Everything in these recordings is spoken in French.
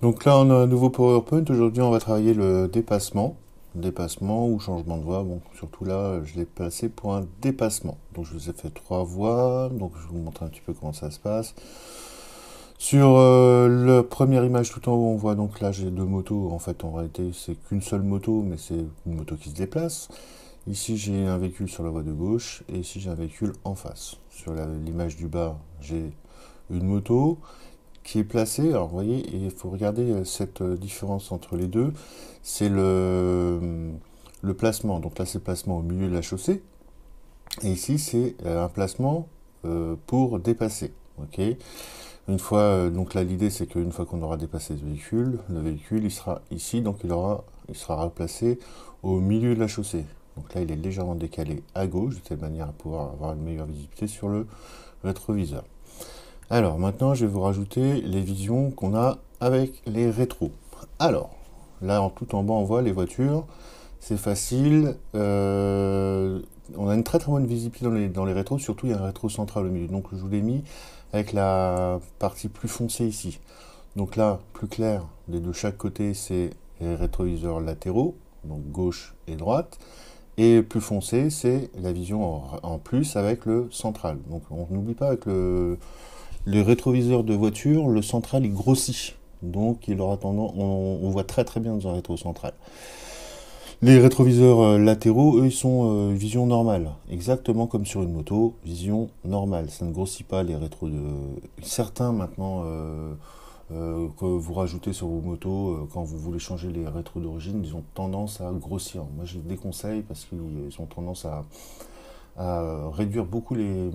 Donc là, on a un nouveau PowerPoint. Aujourd'hui, on va travailler le dépassement. Dépassement ou changement de voie. Bon, surtout là, je l'ai placé pour un dépassement. Donc je vous ai fait trois voies. Donc je vais vous montrer un petit peu comment ça se passe. Sur la première image tout en haut, on voit donc là, j'ai deux motos. En fait, en réalité, c'est qu'une seule moto, mais c'est une moto qui se déplace. Ici, j'ai un véhicule sur la voie de gauche. Et ici, j'ai un véhicule en face. Sur l'image du bas, j'ai une moto qui est placé. Alors vous voyez, et il faut regarder cette différence entre les deux. C'est le placement. Donc là, c'est le placement au milieu de la chaussée. Et ici, c'est un placement pour dépasser. Ok. Une fois, donc là, l'idée, c'est qu'une fois qu'on aura dépassé ce véhicule, le véhicule, il sera ici, donc il sera replacé au milieu de la chaussée. Donc là, il est légèrement décalé à gauche, de telle manière à pouvoir avoir une meilleure visibilité sur le rétroviseur. Alors maintenant, je vais vous rajouter les visions qu'on a avec les rétros. Alors, là, tout en bas, on voit les voitures. C'est facile. On a une très très bonne visibilité dans les rétros. Surtout, il y a un rétro central au milieu. Donc, je vous l'ai mis avec la partie plus foncée ici. Donc là, plus clair, de chaque côté, c'est les rétroviseurs latéraux, donc gauche et droite. Et plus foncé, c'est la vision en plus avec le central. Donc, on n'oublie pas avec les rétroviseurs de voiture, le central il grossit. Donc il aura tendance, on voit très très bien dans un rétro central. Les rétroviseurs latéraux, eux, ils sont vision normale, exactement comme sur une moto, vision normale. Ça ne grossit pas les rétros de. Certains maintenant que vous rajoutez sur vos motos quand vous voulez changer les rétros d'origine, ils ont tendance à grossir. Moi, je les déconseille parce qu'ils ont tendance à réduire beaucoup les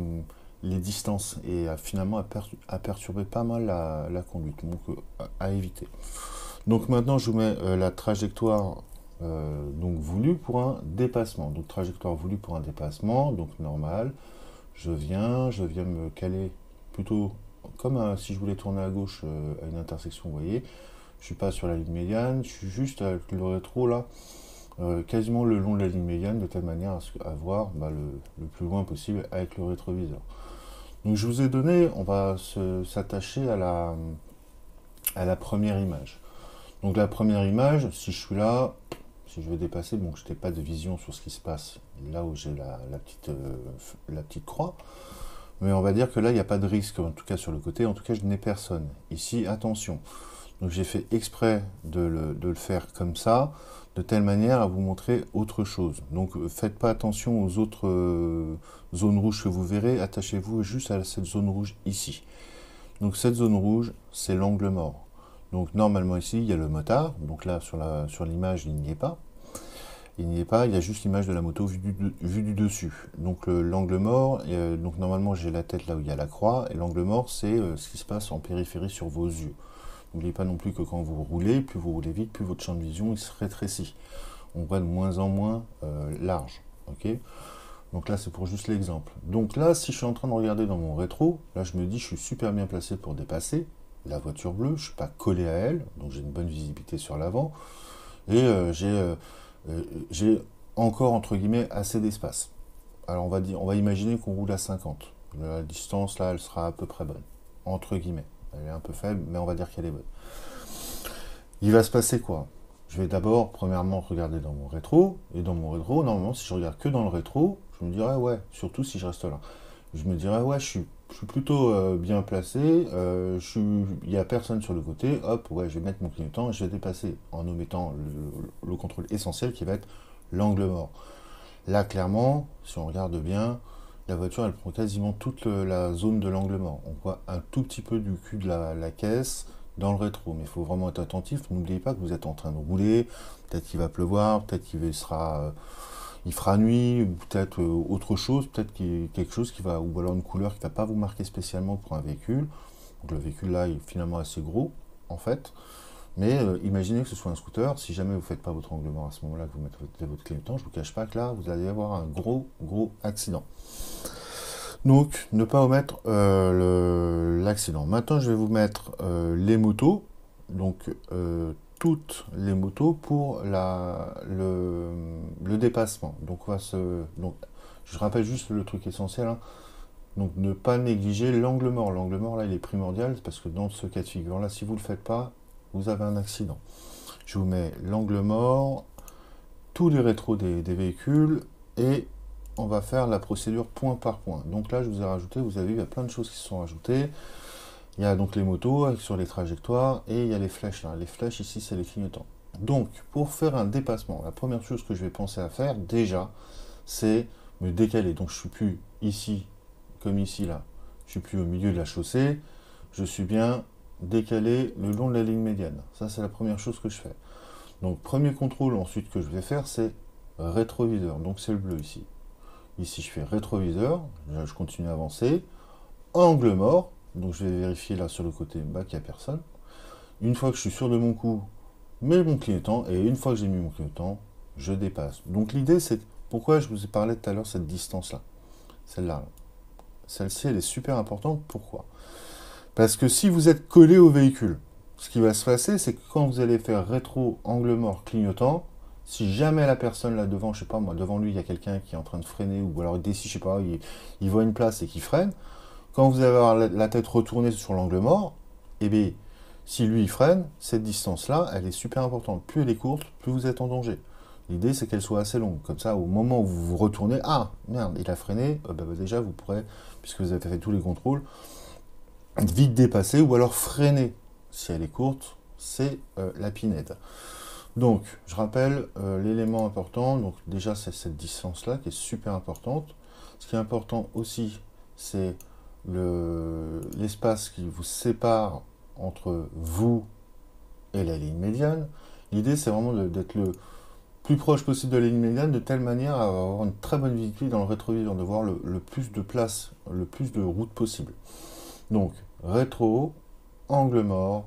distances et finalement à perturber pas mal la conduite, donc à éviter. Donc maintenant je vous mets la trajectoire donc voulue pour un dépassement. Donc trajectoire voulue pour un dépassement, donc normal. Je viens me caler plutôt comme si je voulais tourner à gauche à une intersection, vous voyez. Je suis pas sur la ligne médiane, je suis juste avec le rétro là, quasiment le long de la ligne médiane, de telle manière à voir le plus loin possible avec le rétroviseur. Donc je vous ai donné, on va s'attacher à la première image. Donc la première image, si je suis là, si je veux dépasser, bon, je n'ai pas de vision sur ce qui se passe là où j'ai la petite croix, mais on va dire que là, il n'y a pas de risque, en tout cas sur le côté, en tout cas je n'ai personne. Ici, attention. Donc j'ai fait exprès de le faire comme ça, de telle manière à vous montrer autre chose. Donc faites pas attention aux autres zones rouges que vous verrez, attachez-vous juste à cette zone rouge ici. Donc cette zone rouge, c'est l'angle mort. Donc normalement ici, il y a le motard, donc là sur l'image, il n'y est pas. Il n'y est pas, il y a juste l'image de la moto vue du dessus. Donc l'angle mort, donc normalement j'ai la tête là où il y a la croix, et l'angle mort, c'est ce qui se passe en périphérie sur vos yeux. N'oubliez pas non plus que quand vous roulez, plus vous roulez vite, plus votre champ de vision il se rétrécit. On voit de moins en moins large. Ok. Donc là, c'est pour juste l'exemple. Donc là, si je suis en train de regarder dans mon rétro, là, je me dis, je suis super bien placé pour dépasser la voiture bleue. Je ne suis pas collé à elle, donc j'ai une bonne visibilité sur l'avant. Et j'ai encore, entre guillemets, assez d'espace. Alors, on va imaginer qu'on roule à 50. La distance, là, elle sera à peu près bonne. Entre guillemets. Elle est un peu faible, mais on va dire qu'elle est bonne. Il va se passer quoi? Je vais d'abord, premièrement, regarder dans mon rétro. Et dans mon rétro, normalement, si je regarde que dans le rétro, je me dirais, ouais, surtout si je reste là. Je me dirais, ouais, je suis plutôt bien placé. Il n'y a personne sur le côté. Hop, ouais, je vais mettre mon clignotant et je vais dépasser en omettant le contrôle essentiel qui va être l'angle mort. Là, clairement, si on regarde bien, la voiture, elle prend quasiment toute la zone de l'angle mort. On voit un tout petit peu du cul de la caisse dans le rétro, mais il faut vraiment être attentif. N'oubliez pas que vous êtes en train de rouler. Peut-être qu'il va pleuvoir, peut-être il fera nuit, ou peut-être autre chose, peut-être quelque chose qui va, ou alors une couleur qui ne va pas vous marquer spécialement pour un véhicule. Donc le véhicule là est finalement assez gros, en fait. Mais imaginez que ce soit un scooter, si jamais vous ne faites pas votre angle mort à ce moment-là, que vous mettez votre clignotant, je ne vous cache pas que là, vous allez avoir un gros accident. Donc, ne pas omettre l'accident. Maintenant, je vais vous mettre les motos, donc toutes les motos pour le dépassement. Donc, donc, je rappelle juste le truc essentiel, hein. Donc, ne pas négliger l'angle mort. L'angle mort, là, il est primordial parce que dans ce cas de figure-là, si vous ne le faites pas, vous avez un accident. Je vous mets l'angle mort, tous les rétros des véhicules, et on va faire la procédure point par point. Donc là, je vous ai rajouté, vous avez vu, il y a plein de choses qui se sont rajoutées. Il y a donc les motos sur les trajectoires, et il y a les flèches là. Les flèches ici, c'est les clignotants. Donc, pour faire un dépassement, la première chose que je vais penser à faire, déjà, c'est me décaler. Donc, je suis plus ici, comme ici, là. Je suis plus au milieu de la chaussée. Je suis bien décalé le long de la ligne médiane. Ça, c'est la première chose que je fais. Donc, premier contrôle ensuite que je vais faire, c'est rétroviseur. Donc, c'est le bleu ici. Ici, je fais rétroviseur. Là, je continue à avancer. Angle mort. Donc, je vais vérifier là sur le côté bas qu'il n'y a personne. Une fois que je suis sûr de mon coup, mets mon clignotant. Et une fois que j'ai mis mon clignotant, je dépasse. Donc, l'idée, c'est pourquoi je vous ai parlé tout à l'heure cette distance-là. Celle-là. Celle-ci, elle est super importante. Pourquoi? Parce que si vous êtes collé au véhicule, ce qui va se passer, c'est que quand vous allez faire rétro, angle mort, clignotant, si jamais la personne là devant, je sais pas moi, devant lui, il y a quelqu'un qui est en train de freiner, ou alors il décide, je sais pas, il voit une place et qu'il freine, quand vous allez avoir la tête retournée sur l'angle mort, eh bien, si lui il freine, cette distance-là, elle est super importante. Plus elle est courte, plus vous êtes en danger. L'idée, c'est qu'elle soit assez longue. Comme ça, au moment où vous vous retournez, ah, merde, il a freiné, déjà, vous pourrez, puisque vous avez fait tous les contrôles, vite dépasser ou alors freiner. Si elle est courte, c'est la pinette. Donc, je rappelle l'élément important. Donc, déjà, c'est cette distance-là qui est super importante. Ce qui est important aussi, c'est l'espace qui vous sépare entre vous et la ligne médiane. L'idée, c'est vraiment d'être le plus proche possible de la ligne médiane, de telle manière à avoir une très bonne visibilité dans le rétroviseur, de voir le plus de place, le plus de route possible. Donc, rétro, angle mort,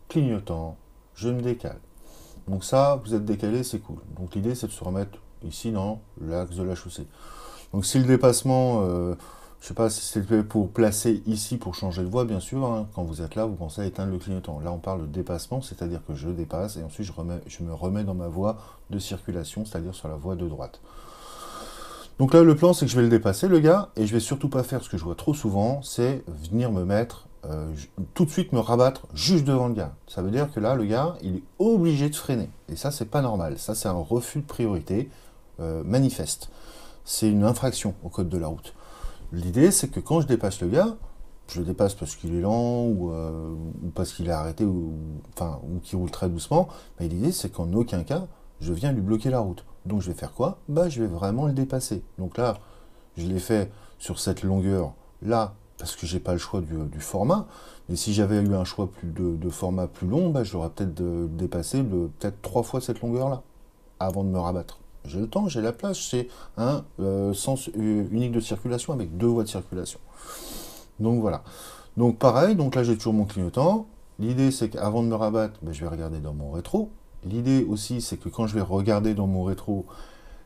clignotant, je me décale. Donc ça, vous êtes décalé, c'est cool. Donc l'idée, c'est de se remettre ici dans l'axe de la chaussée. Donc si le dépassement, je sais pas si c'est pour placer ici pour changer de voie, bien sûr, hein, quand vous êtes là, vous pensez à éteindre le clignotant. Là, on parle de dépassement, c'est-à-dire que je dépasse et ensuite je me remets dans ma voie de circulation, c'est-à-dire sur la voie de droite. Donc là, le plan, c'est que je vais le dépasser, le gars, et je vais surtout pas faire ce que je vois trop souvent, c'est venir me mettre, tout de suite me rabattre juste devant le gars. Ça veut dire que là, le gars, il est obligé de freiner. Et ça, c'est pas normal. Ça, c'est un refus de priorité manifeste. C'est une infraction au code de la route. L'idée, c'est que quand je dépasse le gars, je le dépasse parce qu'il est lent ou parce qu'il est arrêté ou qu'il roule très doucement, mais l'idée, c'est qu'en aucun cas, je viens lui bloquer la route. Donc je vais faire quoi? Je vais vraiment le dépasser. Donc là, je l'ai fait sur cette longueur là, parce que j'ai pas le choix du format. Mais si j'avais eu un choix de format plus long, je l'aurais peut-être dépassé peut-être 3 fois cette longueur-là, avant de me rabattre. J'ai le temps, j'ai la place, c'est un sens unique de circulation avec 2 voies de circulation. Donc voilà. Donc pareil, donc là j'ai toujours mon clignotant. L'idée c'est qu'avant de me rabattre, je vais regarder dans mon rétro. L'idée aussi, c'est que quand je vais regarder dans mon rétro,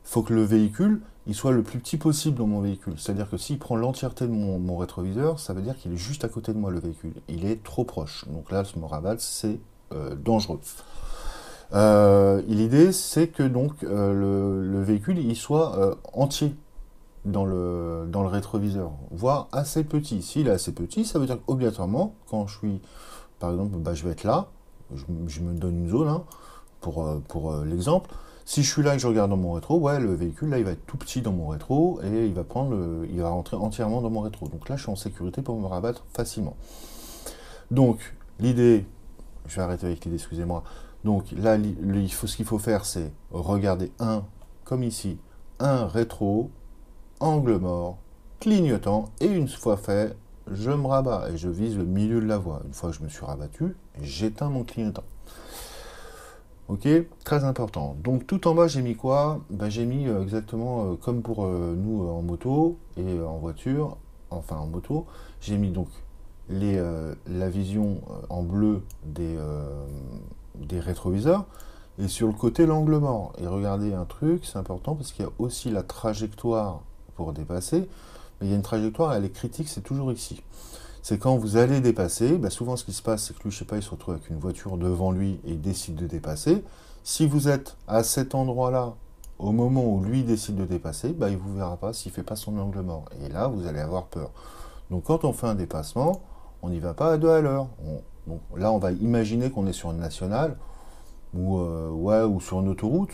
il faut que le véhicule, il soit le plus petit possible dans mon véhicule. C'est-à-dire que s'il prend l'entièreté de mon rétroviseur, ça veut dire qu'il est juste à côté de moi, le véhicule. Il est trop proche. Donc là, se me rabattre, c'est dangereux. L'idée, c'est que donc le véhicule, il soit entier dans le rétroviseur, voire assez petit. S'il est assez petit, ça veut dire qu'obligatoirement, quand je suis, par exemple, je vais être là, je me donne une zone, hein, pour l'exemple. Si je suis là et que je regarde dans mon rétro, ouais, le véhicule, là, il va être tout petit dans mon rétro et il va rentrer entièrement dans mon rétro. Donc là, je suis en sécurité pour me rabattre facilement. Donc, l'idée, je vais arrêter avec l'idée, excusez-moi. Donc là, ce qu'il faut faire, c'est regarder comme ici, un rétro, angle mort, clignotant, et une fois fait, je me rabats et je vise le milieu de la voie. Une fois que je me suis rabattu, j'éteins mon clignotant. Ok, très important. Donc tout en bas, j'ai mis quoi? J'ai mis exactement comme pour nous en moto et en voiture, enfin en moto, j'ai mis donc la vision en bleu des rétroviseurs et sur le côté l'angle mort. Et regardez un truc, c'est important parce qu'il y a aussi la trajectoire pour dépasser, mais il y a une trajectoire, elle est critique, c'est toujours ici. C'est quand vous allez dépasser, souvent ce qui se passe, c'est que lui, je sais pas, il se retrouve avec une voiture devant lui et il décide de dépasser. Si vous êtes à cet endroit-là, au moment où lui décide de dépasser, il ne vous verra pas s'il ne fait pas son angle mort. Et là, vous allez avoir peur. Donc quand on fait un dépassement, on n'y va pas à 2 à l'heure. Donc là, on va imaginer qu'on est sur une nationale ou, ouais, ou sur une autoroute,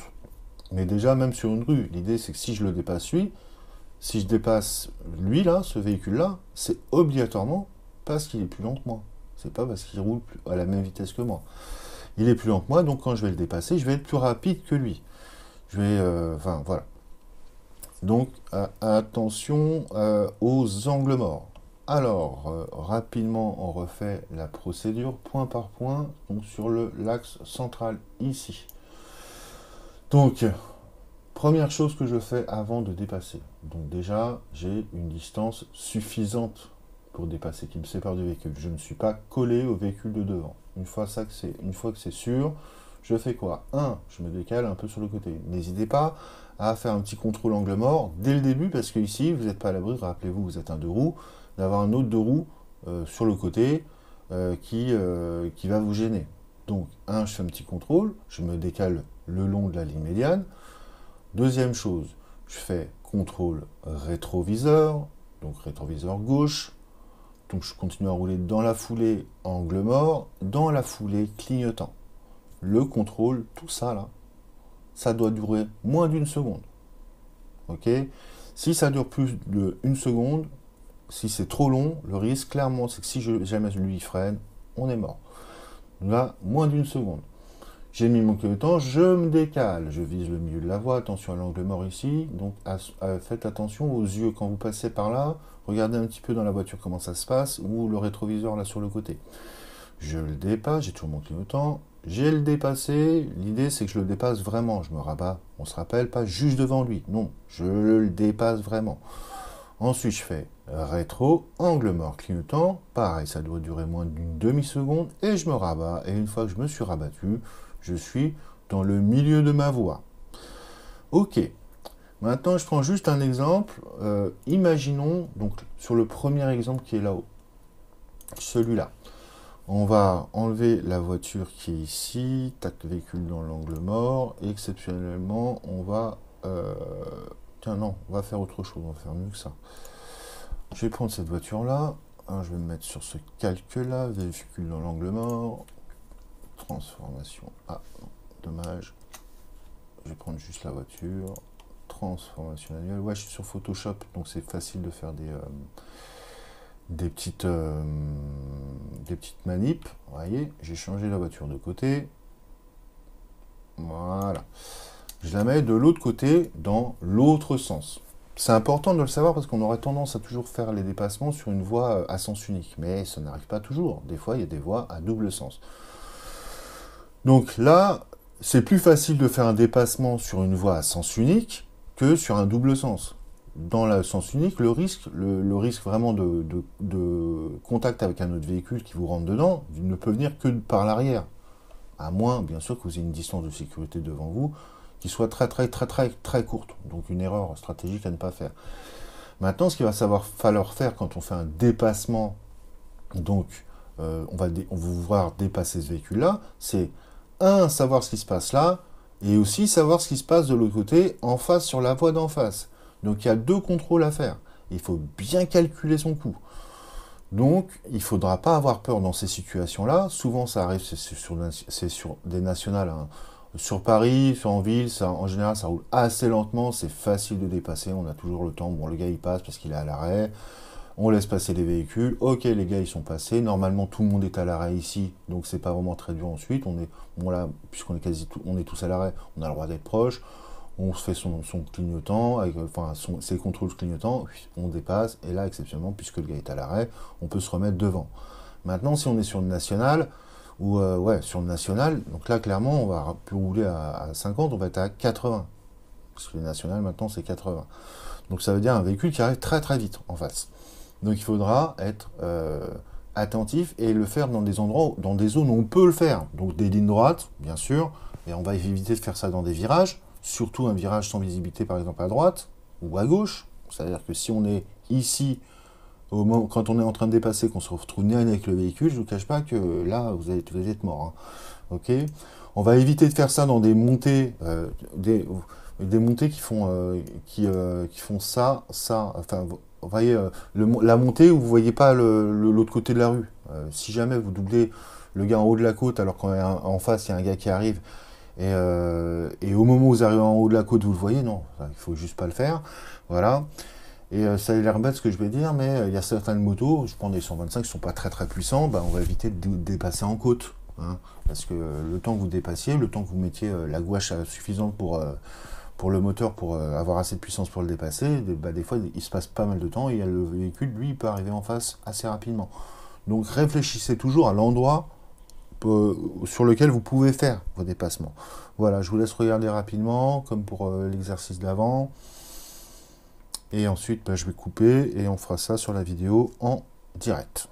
mais déjà même sur une rue. L'idée, c'est que si je le dépasse lui, si je dépasse lui là, ce véhicule-là, c'est obligatoirement parce qu'il est plus lent que moi. C'est pas parce qu'il roule à la même vitesse que moi. Il est plus lent que moi, donc quand je vais le dépasser, je vais être plus rapide que lui. Je vais, enfin voilà. Donc attention aux angles morts. Alors, rapidement, on refait la procédure point par point, donc sur l'axe central ici. Donc, première chose que je fais avant de dépasser. Donc déjà, j'ai une distance suffisante pour dépasser, qui me sépare du véhicule. Je ne suis pas collé au véhicule de devant. Une fois que c'est sûr, je fais quoi? Je me décale un peu sur le côté. N'hésitez pas à faire un petit contrôle angle mort dès le début, parce que ici, vous n'êtes pas à l'abri, rappelez-vous, vous êtes un deux roues, d'avoir un autre deux roues sur le côté qui va vous gêner. Donc, je fais un petit contrôle, je me décale le long de la ligne médiane. Deuxième chose, je fais contrôle rétroviseur, donc rétroviseur gauche. Donc je continue à rouler dans la foulée angle mort, dans la foulée clignotant. Le contrôle, tout ça là, ça doit durer moins d'une seconde. Ok? Si ça dure plus d'une seconde, si c'est trop long, le risque clairement c'est que si jamais je lui freine, on est mort. Là, moins d'une seconde. J'ai mis mon clignotant, je me décale, je vise le milieu de la voie, attention à l'angle mort ici, donc faites attention aux yeux quand vous passez par là, regardez un petit peu dans la voiture comment ça se passe, ou le rétroviseur là sur le côté. Je le dépasse, j'ai toujours mon clignotant, j'ai le dépassé, l'idée c'est que je le dépasse vraiment, je me rabats, on se rappelle, pas juste devant lui, non, je le dépasse vraiment. Ensuite je fais rétro, angle mort, clignotant, pareil, ça doit durer moins d'une demi-seconde, et je me rabats, et une fois que je me suis rabattu, je suis dans le milieu de ma voie. Ok. Maintenant, je prends juste un exemple. Imaginons, donc, sur le premier exemple qui est là-haut, celui-là. On va enlever la voiture qui est ici, tac, véhicule dans l'angle mort, et exceptionnellement, on va... tiens, non, on va faire autre chose, on va faire mieux que ça. Je vais prendre cette voiture-là, je vais me mettre sur ce calque-là, véhicule dans l'angle mort, transformation. Ah, dommage. Je vais prendre juste la voiture. Transformation manuelle. Ouais, je suis sur Photoshop, donc c'est facile de faire des petites manips. Vous voyez, j'ai changé la voiture de côté. Voilà. Je la mets de l'autre côté, dans l'autre sens. C'est important de le savoir parce qu'on aurait tendance à toujours faire les dépassements sur une voie à sens unique. Mais ça n'arrive pas toujours. Des fois, il y a des voies à double sens. Donc là, c'est plus facile de faire un dépassement sur une voie à sens unique que sur un double sens. Dans le sens unique, le risque vraiment de contact avec un autre véhicule qui vous rentre dedans ne peut venir que par l'arrière. À moins, bien sûr, que vous ayez une distance de sécurité devant vous qui soit très courte. Donc une erreur stratégique à ne pas faire. Maintenant, ce qu'il va falloir faire quand on fait un dépassement, donc on va vouloir dépasser ce véhicule-là, c'est savoir ce qui se passe là, et aussi savoir ce qui se passe de l'autre côté, en face, sur la voie d'en face. Donc il y a deux contrôles à faire. Il faut bien calculer son coût. Donc il ne faudra pas avoir peur dans ces situations-là. Souvent ça arrive, c'est sur des nationales. Hein. Sur Paris, en ville, en général ça roule assez lentement, c'est facile de dépasser, on a toujours le temps. Bon, le gars il passe parce qu'il est à l'arrêt. On laisse passer les véhicules. Ok, les gars, ils sont passés. Normalement, tout le monde est à l'arrêt ici, donc c'est pas vraiment très dur ensuite. Là, puisqu'on est on est tous à l'arrêt, on a le droit d'être proche. On se fait son clignotant, ses contrôles clignotants, on dépasse. Et là, exceptionnellement, puisque le gars est à l'arrêt, on peut se remettre devant. Maintenant, si on est sur une nationale, sur une nationale, donc là, clairement, on va plus rouler à 50, on va être à 80. Parce que les nationales, maintenant, c'est 80. Donc ça veut dire un véhicule qui arrive très vite en face. Donc il faudra être attentif et le faire dans des endroits, dans des zones où on peut le faire. Donc des lignes droites, bien sûr, et on va éviter de faire ça dans des virages, surtout un virage sans visibilité par exemple à droite ou à gauche. C'est-à-dire que si on est ici, quand on est en train de dépasser, qu'on se retrouve nez à nez avec le véhicule, je ne vous cache pas que là, vous allez être mort. Hein. Ok. On va éviter de faire ça dans des montées, des montées qui font ça. Enfin, vous voyez, la montée où vous ne voyez pas l'autre côté de la rue. Si jamais vous doublez le gars en haut de la côte, alors qu'en face, il y a un gars qui arrive, et au moment où vous arrivez en haut de la côte, vous le voyez, non, il faut juste pas le faire. Voilà. Et ça a l'air bête ce que je vais dire, mais il y a certaines motos, je prends des 125 qui sont pas très très puissants, bah, on va éviter de dépasser en côte. Hein, parce que le temps que vous dépassiez, le temps que vous mettiez la gouache suffisante pour le moteur, pour avoir assez de puissance pour le dépasser, bah, des fois il se passe pas mal de temps et le véhicule, lui, il peut arriver en face assez rapidement. Donc réfléchissez toujours à l'endroit sur lequel vous pouvez faire vos dépassements. Voilà, je vous laisse regarder rapidement, comme pour l'exercice d'avant. Et ensuite, bah, je vais couper et on fera ça sur la vidéo en direct.